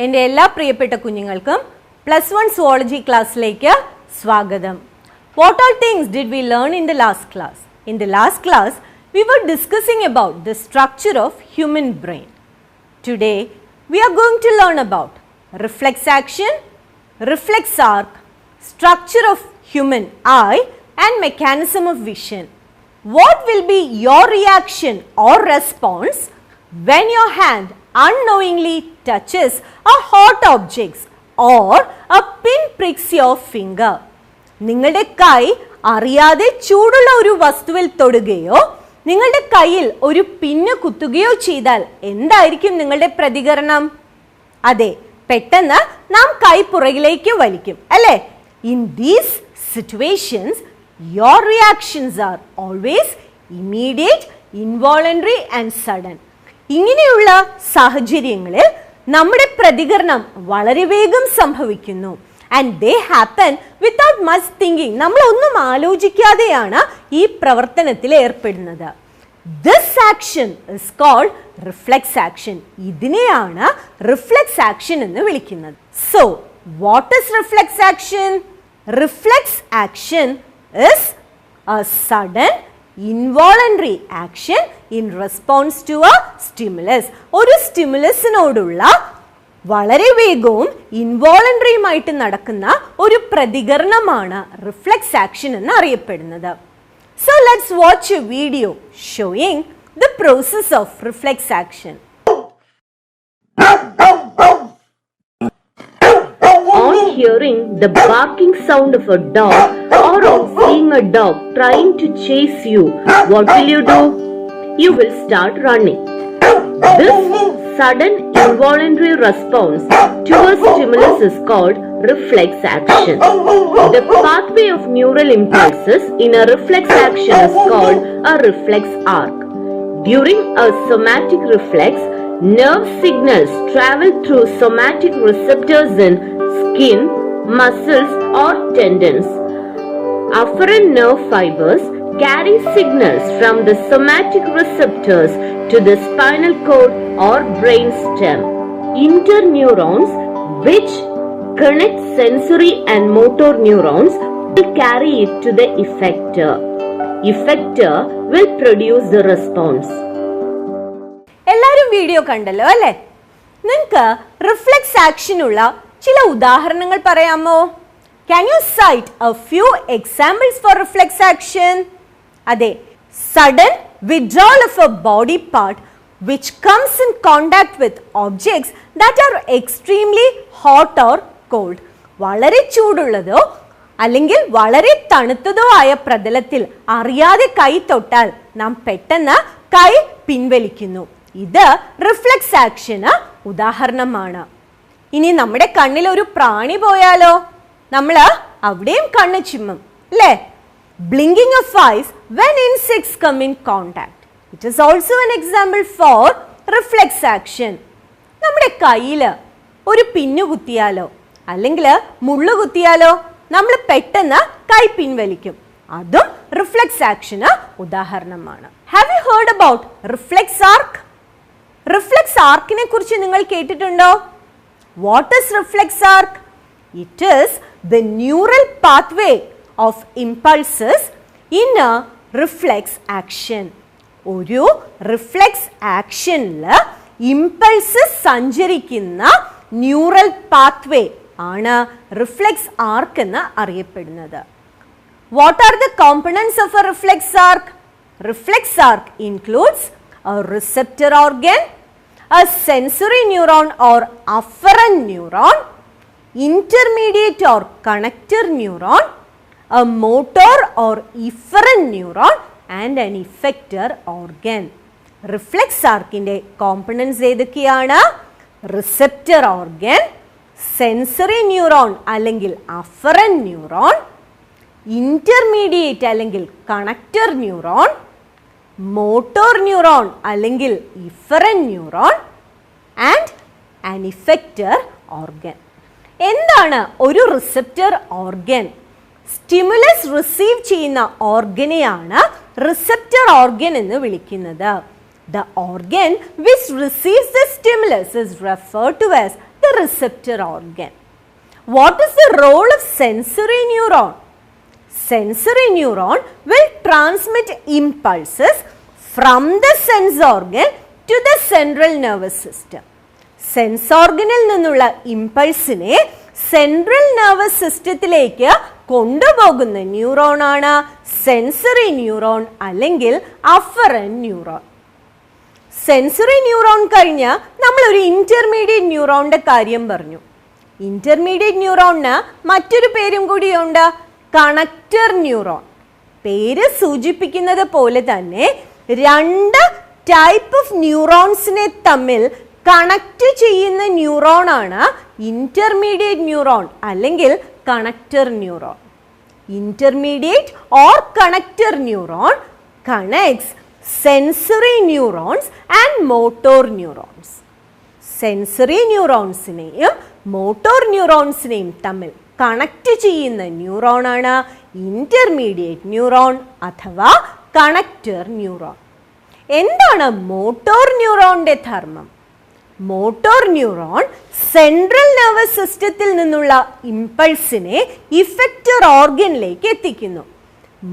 എൻ്റെ എല്ലാ പ്രിയപ്പെട്ട കുഞ്ഞുങ്ങൾക്കും +1 സുവോളജി ക്ലാസ്സിലേക്ക് സ്വാഗതം. What all things did we learn in the last class? In the last class, we were discussing about the structure of human brain. Today, we are going to learn about reflex action, reflex arc, structure of human eye and mechanism of vision. What will be your reaction or response when your hand unknowingly touches a hot object or a pin pricks your finger? നിങ്ങളുടെ കൈ അറിയാതെ ചൂടുള്ള ഒരു വസ്തുവിൽ തൊടുകയോ നിങ്ങളുടെ കയ്യിൽ ഒരു പിന്ന് കുത്തുകയോ ചെയ്താൽ എന്തായിരിക്കും നിങ്ങളുടെ പ്രതികരണം? അതെ, പെട്ടെന്ന് നാം കൈ പുറകിലേക്ക് വലിക്കും, അല്ലേ? In these situations, your reactions are always immediate, involuntary and sudden. ഇങ്ങനെയുള്ള സാഹചര്യങ്ങളിൽ നമ്മുടെ പ്രതികരണം വളരെ വേഗം സംഭവിക്കുന്നു. And they happen without much thinking. നമ്മൾ ഒന്നും ആലോചിക്കാതെയാണ് ഈ പ്രവർത്തനത്തിൽ ഏർപ്പെടുന്നത്. This action is called reflex action. ഇതിനെയാണ് reflex action എന്ന് വിളിക്കുന്നത്. So, what is reflex action? Reflex action is a sudden involuntary action in response to a stimulus. ഒരു സ്റ്റിമുലസിനോടുള്ള വളരെ വേഗവും ഇൻവോളണ്ടറിയുമായിട്ട് നടക്കുന്ന ഒരു പ്രതികരണമാണ് റിഫ്ലെക്സ് ആക്ഷൻ എന്ന് അറിയപ്പെടുന്നത്. So let's watch a video showing the process of reflex action. On hearing the barking sound of a dog or on seeing a dog trying to chase you, what will you do? You will start running. This sudden involuntary response to a stimulus is called reflex action. The pathway of neural impulses in a reflex action is called a reflex arc. During a somatic reflex, nerve signals travel through somatic receptors in skin, muscles or tendons. Afferent nerve fibers carry signals from the somatic receptors to the spinal cord or brain stem. Interneurons, which connect sensory and motor neurons, will carry it to the effector. Effector will produce the response. എല്ലാവരും video കണ്ടല്ലോ അല്ലേ? നിങ്ങൾക്ക് reflex ആക്ഷനുള്ള ചില ഉദാഹരണങ്ങൾ പറയാമോ? Can you cite a few examples for reflex action? അതെ, sudden withdrawal of a body part which comes in contact with objects that are extremely hot or cold. വളരെ ചൂടുള്ളതോ അല്ലെങ്കിൽ വളരെ തണുത്തതോ ആയ പ്രതലത്തിൽ അറിയാതെ കൈ തൊട്ടാൽ നാം പെട്ടെന്ന് കൈ പിൻവലിക്കുന്നു. ഇത് റിഫ്ലെക്സ് ആക്ഷന് ഉദാഹരണമാണ്. ഇനി നമ്മുടെ കണ്ണിൽ ഒരു പ്രാണി പോയാലോ? നമ്മൾ അവിടെയും കണ്ണ് ചിമ്മും, അല്ലേ? Blinking of eyes when insects come in contact. It is also an example for reflex action. നമ്മുടെ കയ്യിൽ ഒരു പിന്നു കുത്തിയാലോ അല്ലെങ്കിൽ മുള്ളു കുത്തിയാലോ നമ്മൾ പെട്ടെന്ന് കൈ പിൻവലിക്കും. അതും റിഫ്ലെക്സ് ആക്ഷന് ഉദാഹരണമാണ്. Have you heard about reflex arc? Reflex ആർക്കിനെ കുറിച്ച് നിങ്ങൾ കേട്ടിട്ടുണ്ടോ? What is reflex arc? It is the neural pathway of impulses in a reflex action. ഒരു റിഫ്ലെക്സ് ആക്ഷനിൽ ഇമ്പൾസസ് സഞ്ചരിക്കുന്ന ന്യൂറൽ പാത്വേ ആണ് റിഫ്ലെക്സ് ആർക്ക് എന്ന് അറിയപ്പെടുന്നത്. What are the components of a reflex arc? Reflex arc includes a receptor organ, a sensory neuron or afferent neuron, intermediate or connector neuron, a motor or efferent neuron and an effector organ. Reflex arcന്റെ components ഏതൊക്കെയാണ്? Receptor organ, sensory neuron അല്ലെങ്കിൽ afferent neuron, intermediate അല്ലെങ്കിൽ connector neuron, motor neuron അല്ലെങ്കിൽ efferent neuron and an effector organ. എന്താണ് ഒരു receptor organ? Stimulus receive ചെയ്യുന്ന ഓർഗനെയാണ് receptor organ എന്ന് വിളിക്കുന്നത്. The organ which receives the stimulus is referred to as the a receptor organ. What is the role of sensory neuron? Sensory neuron will transmit impulses from the sense organ to the central nervous system. Sense ഓർഗനിൽ നിന്നുള്ള ഇമ്പൾസിനെ central nervous സിസ്റ്റത്തിലേക്ക് കൊണ്ടുപോകുന്ന ന്യൂറോണാണ് sensory neuron അല്ലെങ്കിൽ afferent neuron. Sensory neuron കഴിഞ്ഞ് നമ്മൾ ഒരു ഇന്റർമീഡിയറ്റ് ന്യൂറോണിന്റെ കാര്യം പറഞ്ഞു. ഇന്റർമീഡിയറ്റ് ന്യൂറോണിന് മറ്റൊരു പേരും കൂടിയുണ്ട്, കണക്ടർ ന്യൂറോൺ. പേര് സൂചിപ്പിക്കുന്നത് പോലെ തന്നെ രണ്ട് ടൈപ്പ് ഓഫ് ന്യൂറോൺസിനെ തമ്മിൽ കണക്ട് ചെയ്യുന്ന ന്യൂറോണാണ് ഇന്റർമീഡിയറ്റ് ന്യൂറോൺ അല്ലെങ്കിൽ connector neuron. Intermediate or connector neuron connects sensory neurons and motor neurons. Sensory ന്യൂറോൺസിനെയും മോട്ടോർ ന്യൂറോൺസിനെയും തമ്മിൽ കണക്ട് ചെയ്യുന്ന ന്യൂറോണാണ് ഇന്റർമീഡിയറ്റ് ന്യൂറോൺ അഥവാ കണക്ടർ ന്യൂറോൺ. എന്താണ് മോട്ടോർ ന്യൂറോണിന്റെ ധർമ്മം? മോട്ടോർ ന്യൂറോൺ സെൻട്രൽ നെർവസ് സിസ്റ്റത്തിൽ നിന്നുള്ള ഇമ്പൾസിനെ ഇഫക്റ്റർ ഓർഗനിലേക്ക് എത്തിക്കുന്നു.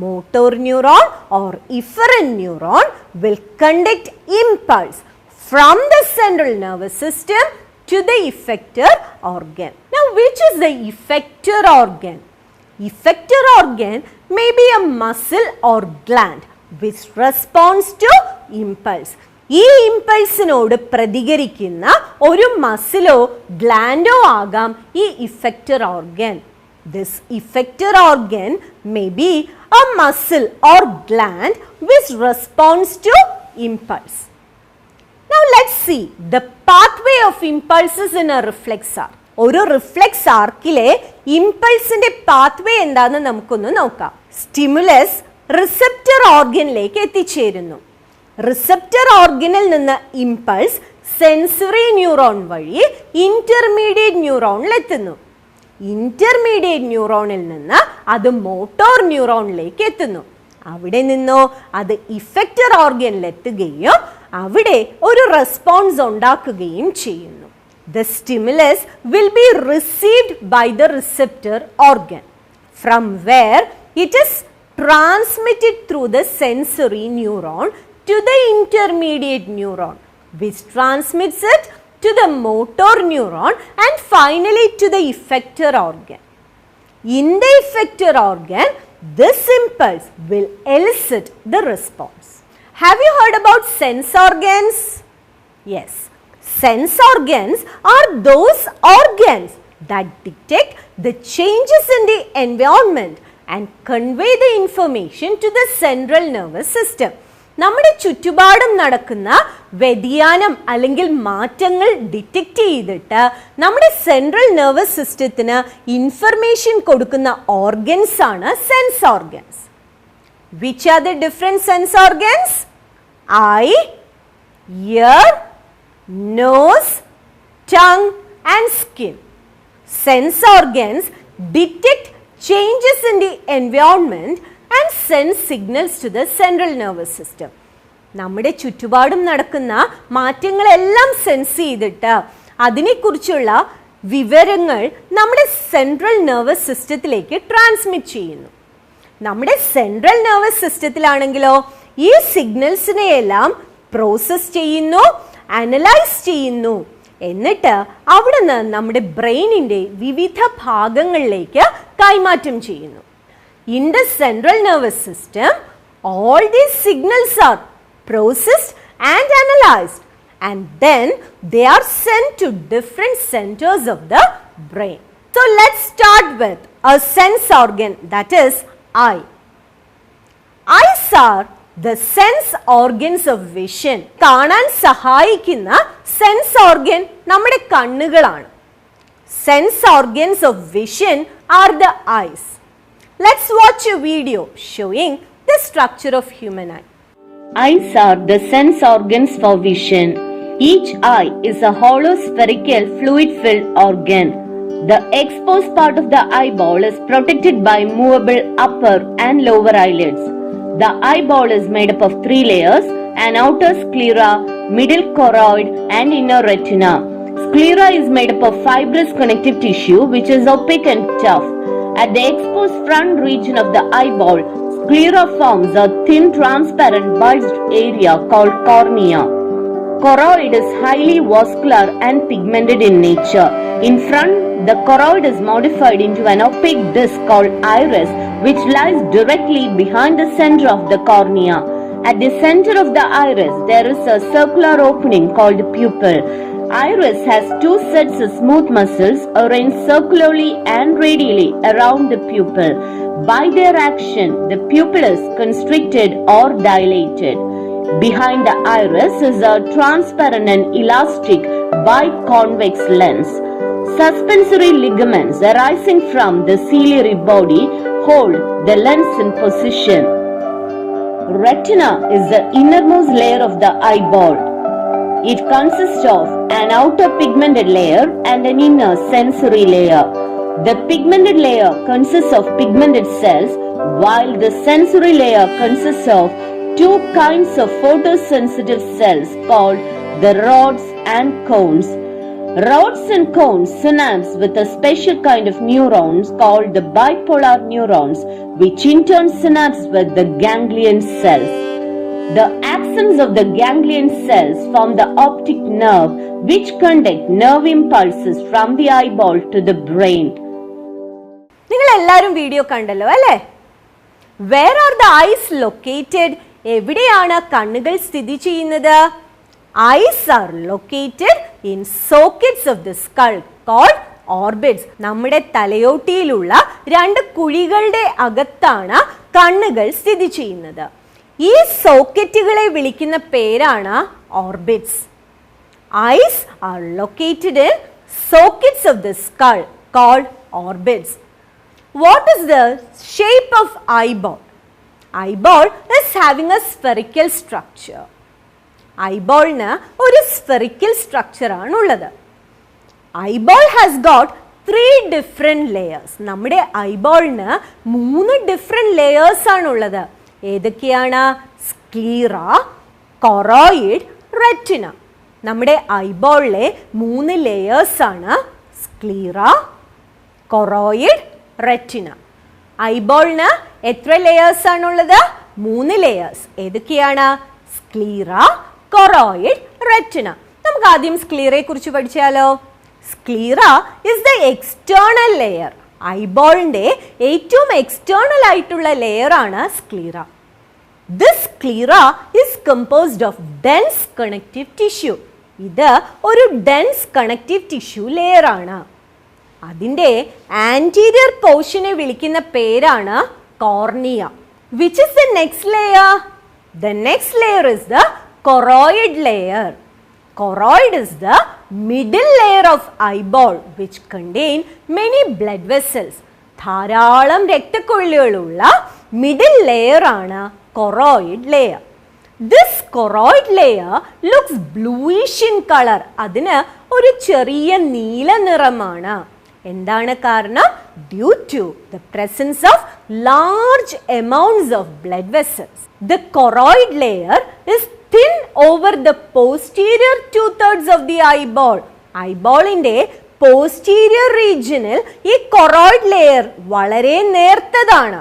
Motor neuron or efferent neuron will conduct impulse from the central nervous system to the effector organ. Now, which is the effector organ? Effector organ may be a muscle or gland which responds to impulse. ഈ ഇമ്പൾസിനോട് പ്രതികരിക്കുന്ന ഒരു മസിലോ ഗ്ലാൻഡോ ആകാം ഈ effector organ. This effector organ may be a muscle or gland which responds to impulse. Now let's see the pathway of impulses in a reflex arc. ഒരു reflex ആർക്കിലെ ഇമ്പൾസിന്റെ pathway എന്താണെന്ന് നമുക്കൊന്ന് നോക്കാം. Stimulus receptor ഓർഗനിലേക്ക് എത്തിച്ചേരുന്നു. റിസപ്റ്റർ ഓർഗനിൽ നിന്ന് impulse sensory neuron വഴി intermediate ന്യൂറോണിൽ എത്തുന്നു. Intermediate ന്യൂറോണിൽ നിന്ന് അത് മോട്ടോർ ന്യൂറോണിലേക്ക് എത്തുന്നു. അവിടെ നിന്നോ അത് ഇഫക്റ്റർ ഓർഗനിൽ എത്തുകയും അവിടെ ഒരു റെസ്പോൺസ് ഉണ്ടാക്കുകയും ചെയ്യുന്നു. The stimulus will be received by the receptor organ, from where it is transmitted through the sensory neuron to the intermediate neuron, which transmits it to the motor neuron and finally to the effector organ. In the effector organ, this impulse will elicit the response. Have you heard about sense organs? Yes. Sense organs are those organs that detect the changes in the environment and convey the information to the central nervous system. നമ്മുടെ ചുറ്റുപാടും നടക്കുന്ന വ്യതിയാനം അല്ലെങ്കിൽ മാറ്റങ്ങൾ detect ചെയ്തിട്ട് നമ്മുടെ central nervous സിസ്റ്റത്തിന് information കൊടുക്കുന്ന ഓർഗൻസ് ആണ് sense organs. Which are the different sense organs? Eye, ear, nose, tongue and skin. Sense organs detect changes in the environment and send signals to the central nervous system. നമ്മുടെ ചുറ്റുപാടും നടക്കുന്ന മാറ്റങ്ങളെല്ലാം sense ചെയ്തിട്ട് അതിനെക്കുറിച്ചുള്ള വിവരങ്ങൾ നമ്മുടെ central nervous സിസ്റ്റത്തിലേക്ക് transmit ചെയ്യുന്നു. നമ്മുടെ സെൻട്രൽ നെർവസ് സിസ്റ്റത്തിലാണെങ്കിലോ ഈ സിഗ്നൽസിനെയെല്ലാം പ്രോസസ് ചെയ്യുന്നു, അനലൈസ് ചെയ്യുന്നു, എന്നിട്ട് അവിടുന്ന് നമ്മുടെ ബ്രെയിനിന്റെ വിവിധ ഭാഗങ്ങളിലേക്ക് കൈമാറ്റം ചെയ്യുന്നു. In the central nervous system, all these signals are processed and analyzed, and then they are sent to different centers of the brain. So let's start with a sense organ, that is eye. Eyes are the sense organs of vision. കാണാൻ സഹായിക്കുന്ന sense organ നമ്മുടെ കണ്ണുകളാണ്. Sense organs of vision are the eyes. Let's watch a video showing the structure of human eye. Eyes are the sense organs for vision. Each eye is a hollow spherical fluid-filled organ. The exposed part of the eyeball is protected by movable upper and lower eyelids. The eyeball is made up of 3 layers: an outer sclera, middle choroid and inner retina. Sclera is made up of fibrous connective tissue which is opaque and tough. At the exposed front region of the eyeball, sclera forms a thin transparent bulged area called cornea. Choroid is highly vascular and pigmented in nature. In front, the choroid is modified into an opaque disc called iris, which lies directly behind the center of the cornea. At the center of the iris, there is a circular opening called pupil. Iris has two sets of smooth muscles arranged circularly and radially around the pupil. By their action, the pupil is constricted or dilated. Behind the iris is a transparent and elastic biconvex lens. Suspensory ligaments arising from the ciliary body hold the lens in position. Retina is the innermost layer of the eyeball. It consists of an outer pigmented layer and an inner sensory layer. The pigmented layer consists of pigmented cells, while the sensory layer consists of two kinds of photosensitive cells called the rods and cones. Rods and cones synapse with a special kind of neurons called the bipolar neurons, which in turn synapse with the ganglion cells. The axons of the ganglion cells form the optic nerve, which conduct nerve impulses from the eyeball to the brain. നിങ്ങൾ എല്ലാവരും video കണ്ടല്ലോ അല്ലേ? Where are the eyes located? എവിടെയാണ് കണ്ണുകൾ സ്ഥിതി ചെയ്യുന്നത്? Eyes are located in sockets of the skull called orbits. നമ്മുടെ തലയോട്ടിയിലുള്ള രണ്ട് കുഴികളുടെ അകത്താണ് കണ്ണുകൾ സ്ഥിതി ചെയ്യുന്നത്. ഈ സോക്കറ്റുകളെ വിളിക്കുന്ന പേരാണ് orbits. Eyes are located in sockets of the skull called orbits. What is the shape of eyeball? Eyeball is having a spherical structure. Eyeballന് ഒരു spherical structure ആണുള്ളത്. Eyeball has got 3 different layers. നമ്മുടെ eyeballന് 3 different layers ആണുള്ളത്. ഏതൊക്കെയാണ്? Sclera, choroid, retina. നമ്മുടെ ഐബോളിലെ 3 layers ആണ് sclera, choroid, retina. ഐബോളിന് എത്ര ലേയേഴ്സ് ആണുള്ളത്? 3 ലേയേഴ്സ്. ഏതൊക്കെയാണ്? Sclera, choroid, retina. നമുക്ക് ആദ്യം സ്ക്ലീറയെ കുറിച്ച് പഠിച്ചാലോ? Sclera is the external layer. ഐബോളിന്റെ ഏറ്റവും എക്സ്റ്റേണൽ ആയിട്ടുള്ള ലെയർ ആണ് sclera. This sclera is composed of dense connective tissue. ഇത് ഒരു ഡെൻസ് കണക്റ്റീവ് ടിഷ്യൂ ലെയർ ആണ്. അതിന്റെ ആന്റീരിയർ പോർഷനെ വിളിക്കുന്ന പേരാണ് cornea. Which is the next layer? The next layer is the choroid layer. Choroid is the middle layer of eyeball which contain many blood vessels. ധാരാളം രക്തക്കൊള്ളികളുള്ള middle layer ആണ് choroid layer. This choroid layer looks bluish in colour. അതിന് ഒരു ചെറിയ നീല നിറമാണ്. എന്താണ് കാരണം? Due to the presence of large amounts of blood vessels. The choroid layer is thin over the posterior 2/3 of the eyeball. ഐബോളിന്റെ posterior റീജിയനിൽ ഈ കൊറോയിഡ് ലെയർ വളരെ നേർത്തതാണ്.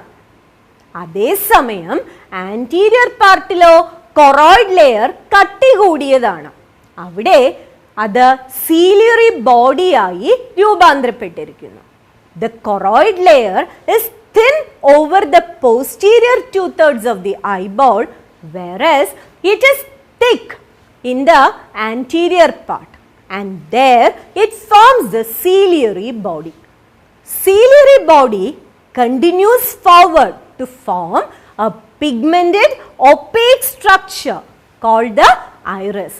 അതേസമയം ആന്റീരിയർ പാർട്ടിലോ കൊറോയിഡ് ലെയർ കട്ടി കൂടിയതാണ്. അവിടെ അത് ciliary ബോഡിയായി രൂപാന്തരപ്പെട്ടിരിക്കുന്നു. The choroid layer is thin over the posterior 2/3 of the eyeball, whereas it is thick in the anterior part, and there it forms the ciliary body. Ciliary body continues forward to form a pigmented opaque structure called the iris.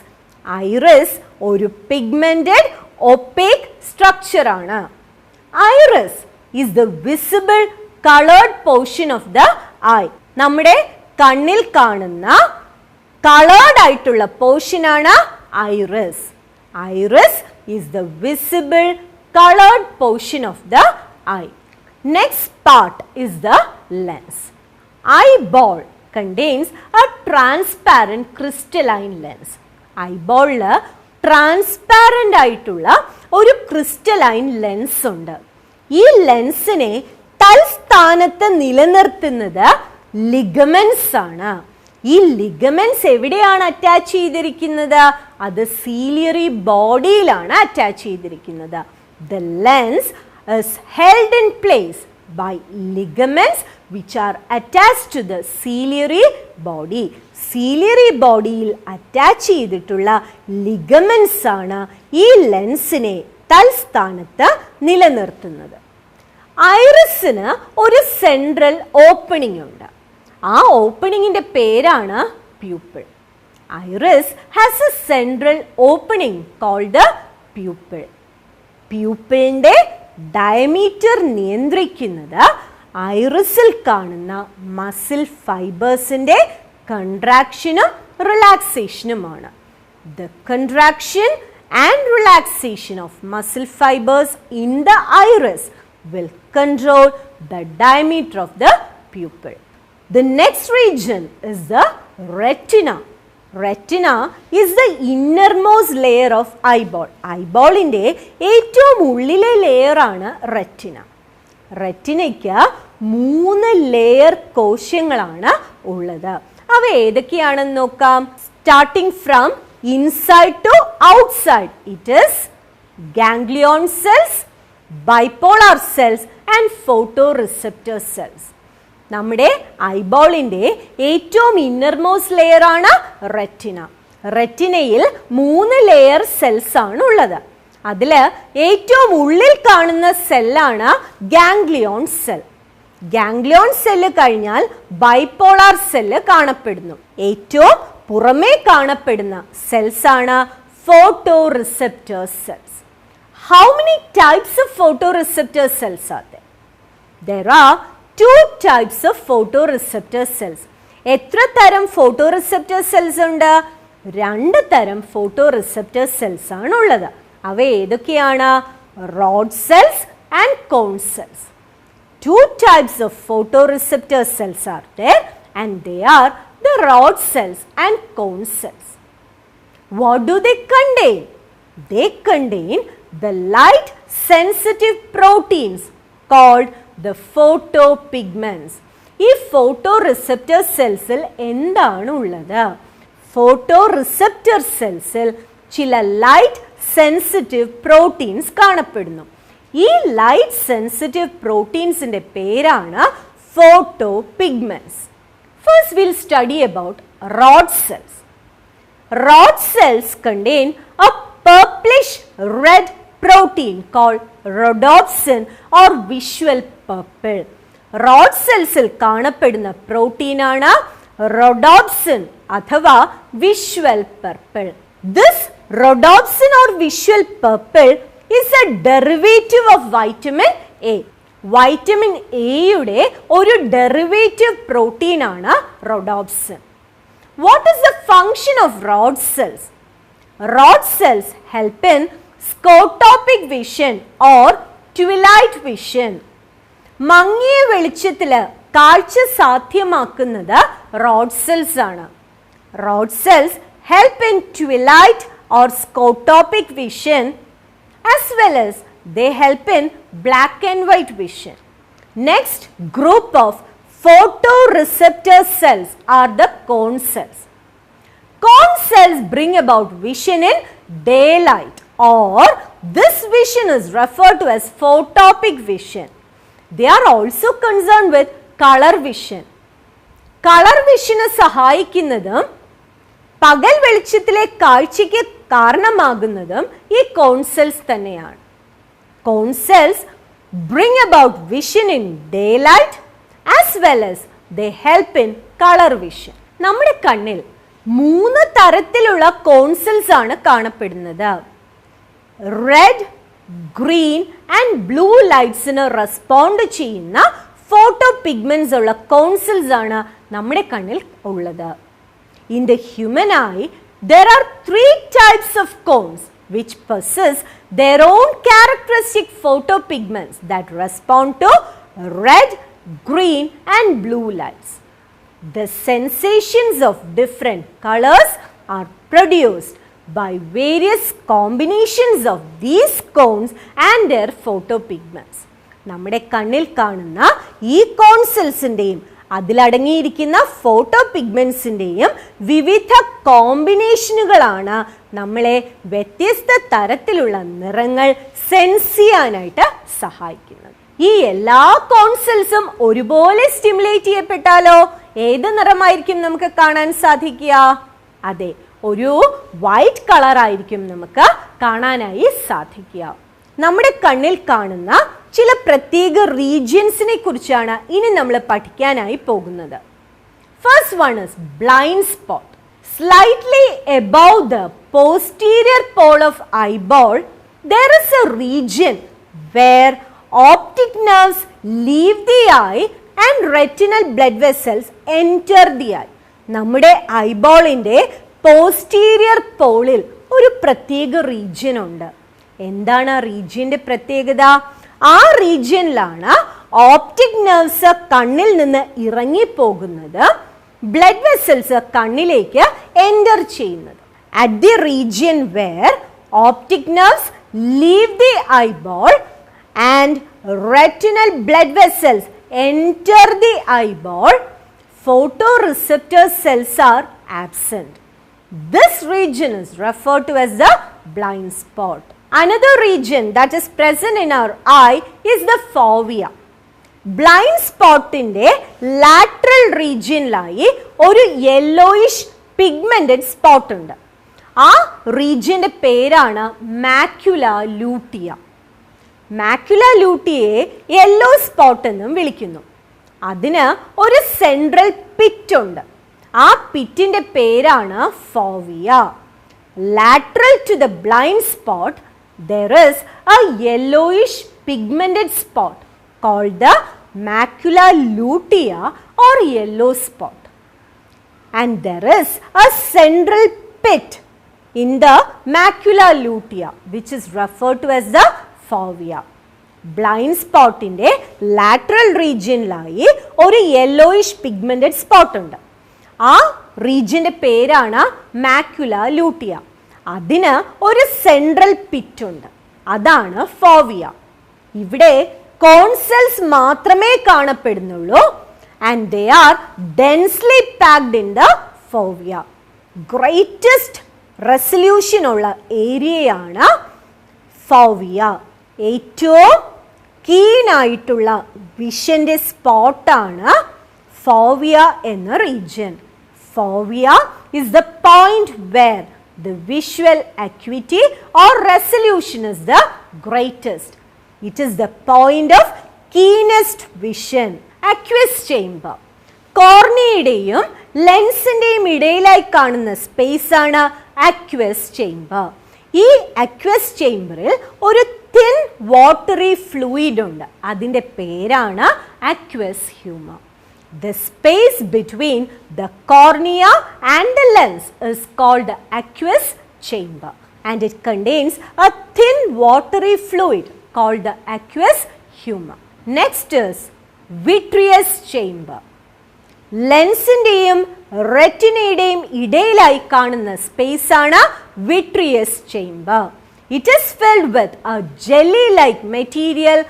Iris ഒരു pigmented opaque structure ആണ്. Iris is the visible colored portion of the eye. നമ്മുടെ കണ്ണിൽ കാണുന്ന colored ആയിട്ടുള്ള portion ആണ് iris. Iris is the visible colored portion of the eye. Next part is the lens. Eyeball contains a transparent crystalline lens. Eyeball transparent ആയിട്ടുള്ള ഒരു crystalline lens ഉണ്ട്. ഈ ലെൻസിനെ തൽസ്ഥാനത്ത് നിലനിർത്തുന്നത് ലിഗമെന്റ്സ് ആണ്. ഈ ലിഗമെന്റ്സ് എവിടെയാണ് അറ്റാച്ച് ചെയ്തിരിക്കുന്നത്? അത് സീലിയറി ബോഡിയിലാണ് അറ്റാച്ച് ചെയ്തിരിക്കുന്നത്. The lens is held in place by ligaments which are attached to the ciliary body. Ciliary ബോഡിയിൽ അറ്റാച്ച് ചെയ്തിട്ടുള്ള ലിഗമെന്റ്സ് ആണ് ഈ ലെൻസിനെ തൽസ്ഥാനത്ത് നിലനിർത്തുന്നത്. ഐറിസിന് ഒരു സെൻട്രൽ ഓപ്പണിംഗ് ഉണ്ട്. ആ ഓപ്പണിങ്ങിന്റെ പേരാണ് pupil. Iris has a central opening called the pupil. പ്യൂപ്പിളിന്റെ ഡയമീറ്റർ നിയന്ത്രിക്കുന്നത് ഐറിസിൽ കാണുന്ന മസിൽ ഫൈബേഴ്സിന്റെ കൺട്രാക്ഷനും റിലാക്സേഷനുമാണ്. The contraction and relaxation of muscle fibers in the iris will control the diameter of the pupil. The next region is the retina. Retina is the innermost layer of eyeball. Eyeballന്റെ ഏറ്റവും ഉള്ളിലെ layer ആണ് retina. റെറ്റിനയ്ക്ക് 3 layer കോശങ്ങളാണ് ഉള്ളത്. അവ ഏതൊക്കെയാണെന്ന് നോക്കാം. Starting from inside to outside, it is ganglion cells, bipolar cells and photoreceptor cells. നമ്മുടെ ഐബോളിന്റെ ഏറ്റവും ഇന്നർമോസ്റ്റ് ലെയർ ആണ് റെറ്റിന. റെറ്റിനയിൽ 3 ലെയർ സെൽസ് ആണ് ഉള്ളത്. അതിൽ ഏറ്റവും ഉള്ളിൽ കാണുന്ന സെല്ലാണ് ഗാംഗ്ലിയോൺ സെൽ. ഗാംഗ്ലിയോൺ സെല്ല് കഴിഞ്ഞാൽ ബൈപോളാർ സെല്ല് കാണപ്പെടുന്നു. ഏറ്റവും പുറമേ കാണപ്പെടുന്ന സെൽസ് ആണ് photo receptor cells. How many types of photo receptor cells are there? There are 2 types of photoreceptor cells. എത്ര തരം ഫോട്ടോറിസെപ്റ്റർ സെൽസ് ഉണ്ട്? 2 തരം ഫോട്ടോറിസെപ്റ്റർ സെൽസ് ആണ് ഉള്ളത്. അവ ഏതൊക്കെയാണ്? Rod cells and cone cells. 2 types of photoreceptor cells are there and they are the rod cells and cone cells. What do they contain? They contain the light sensitive proteins called the photopigments. ഈ photoreceptor cellsൽ എന്താണ് ഉള്ളത്? photoreceptor cellsൽ ചില light sensitive proteins കാണപ്പെടുന്നു. ഈ light sensitive പ്രോട്ടീൻസിന്റെ പേരാണ് photopigments. First we'll study about rod cells. Rod cells contain a purplish red protein called rhodopsin or visual purple. Rod cellsൽ കാണപ്പെടുന്ന protein ആണ് rhodopsin അഥവാ visual purple. This rhodopsin or visual purple is a derivative of vitamin A. Vitamin എയുടെ ഒരു derivative protein ആണ് rhodopsin. What is the function of rod cells? Rod cells help in scotopic vision or twilight vision. മങ്ങിയ വെളിച്ചത്തിൽ കാഴ്ച സാധ്യമാക്കുന്നത് rod cells ആണ്. Rod cells help in twilight or scotopic vision as well as they help in black and white vision. Next group of photoreceptor cells are the cone cells. Cone cells bring about vision in daylight, or this vision is referred to as photopic vision. They are also concerned with color vision. Color vision സഹായിക്കുന്നതും പകൽ വെളിച്ചത്തിലെ കാഴ്ചയ്ക്ക് കാരണമാകുന്നതും ഈ cone cells തന്നെയാണ്. Cone cells bring about vision in day light as well as they help in colour vision. നമ്മുടെ കണ്ണിൽ 3 തരത്തിലുള്ള കോൺ സെൽസ് ആണ് കാണപ്പെടുന്നത്. റെഡ്, ഗ്രീൻ ആൻഡ് ബ്ലൂ ലൈറ്റ്സിന് റെസ്പോണ്ട് ചെയ്യുന്ന ഫോട്ടോ പിഗ്മെന്റ്സ് ഉള്ള കോൺ സെൽസ് ആണ് നമ്മുടെ കണ്ണിൽ ഉള്ളത്. In the human eye, there are 3 types of cones which possess their own characteristic photopigments that respond to red, green and blue lights. The sensations of different colors are produced by various combinations of these cones and their photopigments. നമ്മുടെ കണ്ണിൽ കാണുന്ന ഈ കോൺ സെൽസിൻ്റെയും അതിലടങ്ങിയിരിക്കുന്ന photo പിഗ്മെൻസിൻ്റെയും വിവിധ കോമ്പിനേഷനുകളാണ് നമ്മളെ വ്യത്യസ്ത തരത്തിലുള്ള നിറങ്ങൾ sense ചെയ്യാനായിട്ട് സഹായിക്കുന്നത്. ഈ എല്ലാ കോൺ സെൽസും ഒരുപോലെ സ്റ്റിമുലേറ്റ് ചെയ്യപ്പെട്ടാലോ ഏത് നിറമായിരിക്കും നമുക്ക് കാണാൻ സാധിക്കുക? അതെ, ഒരു വൈറ്റ് കളർ ആയിരിക്കും നമുക്ക് കാണാനായി സാധിക്കുക. നമ്മുടെ കണ്ണിൽ കാണുന്ന ചില പ്രത്യേക റീജിയൻസിനെ കുറിച്ചാണ് ഇനി നമ്മൾ പഠിക്കാനായി പോകുന്നത്. First one is blind spot. Slightly above the posterior pole of eyeball, there is a region where optic nerves leave the eye and retinal blood vessels enter the eye. നമ്മുടെ ഐബോളിൻ്റെ പോസ്റ്റീരിയർ പോളിൽ ഒരു പ്രത്യേക റീജിയൻ ഉണ്ട്. എന്താണ് ആ റീജിയൻ്റെ പ്രത്യേകത? ആ റീജിയനിലാണ് optic nerves കണ്ണിൽ നിന്ന് ഇറങ്ങിപ്പോകുന്നത്, ബ്ലഡ് വെസൽസ് കണ്ണിലേക്ക് എൻ്റർ ചെയ്യുന്നത്. At the region where optic nerves leave the eyeball and retinal blood vessels enter the eyeball, photoreceptor cells are absent. This region is referred to as the blind spot. Another region that is present in our eye is the fovea. Blind സ്പോട്ടിൻ്റെ lateral റീജിയനിലായി ഒരു yellowish pigmented spot ഉണ്ട്. ആ റീജിയൻ്റെ പേരാണ് macula lutea. Macula ലൂട്ടിയയെ yellow spot എന്നും വിളിക്കുന്നു. അതിന് ഒരു സെൻട്രൽ പിറ്റ് ഉണ്ട്. ആ പിറ്റിൻ്റെ പേരാണ് fovea. Lateral to the blind spot there is a yellowish pigmented spot called the macula lutea or yellow spot, and there is a central pit in the macula lutea which is referred to as the fovea. Blind spot inde lateral region layi oru yellowish pigmented spot undu. ആ റീജിയൻ്റെ പേരാണ് macula lutea. അതിന് ഒരു central pit ഉണ്ട്. അതാണ് ഫോവിയ. ഇവിടെ cone cells മാത്രമേ കാണപ്പെടുന്നുള്ളൂ. And they are densely packed in the fovea. Greatest resolution ഉള്ള ഏരിയയാണ് ഫോവിയ. ഏറ്റവും കീനായിട്ടുള്ള വിഷൻ്റെ സ്പോട്ടാണ് ഫോവിയ എന്ന region. Fovea is the point where the visual acuity or resolution is the greatest. It is the point of keenest vision. Aqueous chamber. കോർണിയയുടെയും ലെൻസിൻ്റെയും ഇടയിലായി കാണുന്ന space ആണ് aqueous chamber. ഈ aqueous chamberൽ ഒരു തിൻ വാട്ടറി ഫ്ലൂയിഡ് ഉണ്ട്. അതിൻ്റെ പേരാണ് aqueous humor. The space between the cornea and the lens is called the aqueous chamber, and it contains a thin watery fluid called the aqueous humor. Next is vitreous chamber. ലെൻസിൻ്റെയും റെറ്റിനയുടെയും ഇടയിലായി കാണുന്ന space ആണ് vitreous chamber. It is filled with a jelly like material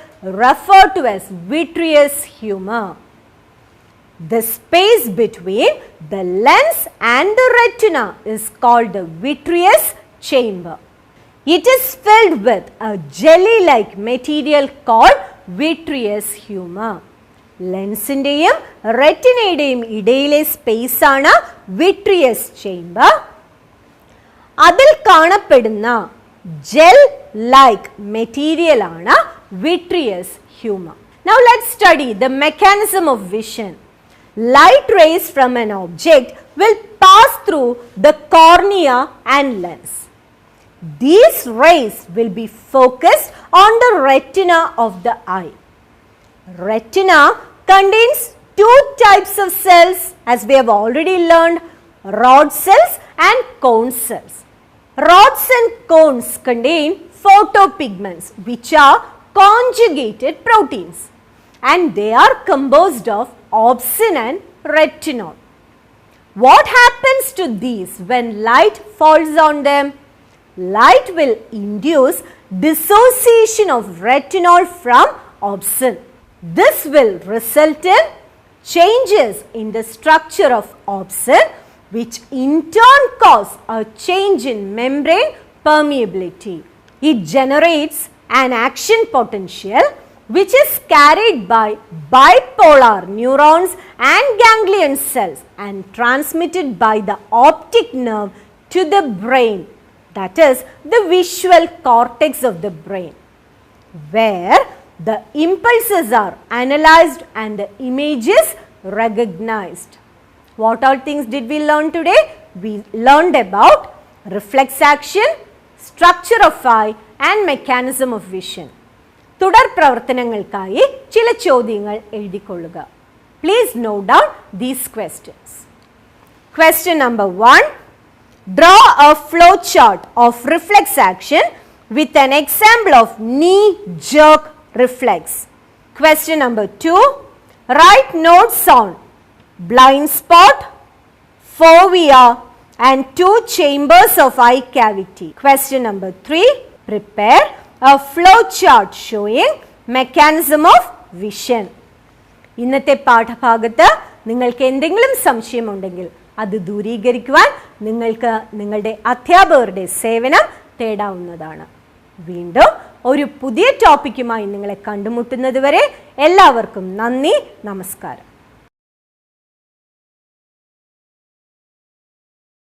referred to as vitreous humor. The space between the lens and the retina is called the vitreous chamber. It is filled with a jelly-like material called vitreous humor. ലെൻസിൻ്റെയും റെറ്റിനയുടെയും ഇടയിലെ space ആണ് vitreous chamber. അതിൽ കാണപ്പെടുന്ന gel like material ആണ് vitreous humor. Now let's study the mechanism of vision. Light rays from an object will pass through the cornea and lens. These rays will be focused on the retina of the eye. Retina contains two types of cells, as we have already learned, rod cells and cone cells. Rods and cones contain photopigments, which are conjugated proteins, and they are composed of opsin and retinol. What happens to these when light falls on them? light will induce dissociation of retinol from opsin. This will result in changes in the structure of opsin, which in turn cause a change in membrane permeability. It generates an action potential which is carried by bipolar neurons and ganglion cells and transmitted by the optic nerve to the brain, that is the visual cortex of the brain, where the impulses are analyzed and the image is recognized. What all things did we learn today? We learned about reflex action, structure of eye and mechanism of vision. തുടർ പ്രവർത്തനങ്ങൾക്കായി ചില ചോദ്യങ്ങൾ എഴുതിക്കൊള്ളുക. Please note down these questions. Question number 1. Draw a flow chart of reflex action with an example of knee jerk reflex. Question number 2. Write notes on blind spot, fovea and 2 chambers of eye cavity. Question number 3. Prepare a flow chart showing mechanism of vision. ഇന്നത്തെ പാഠഭാഗത്ത് നിങ്ങൾക്ക് എന്തെങ്കിലും സംശയമുണ്ടെങ്കിൽ അത് ദൂരീകരിക്കുവാൻ നിങ്ങൾക്ക് നിങ്ങളുടെ അധ്യാപകരുടെ സേവനം തേടാവുന്നതാണ്. വീണ്ടും ഒരു പുതിയ ടോപ്പിക്കുമായി നിങ്ങളെ കണ്ടുമുട്ടുന്നത് വരെ എല്ലാവർക്കും നന്ദി, നമസ്കാരം.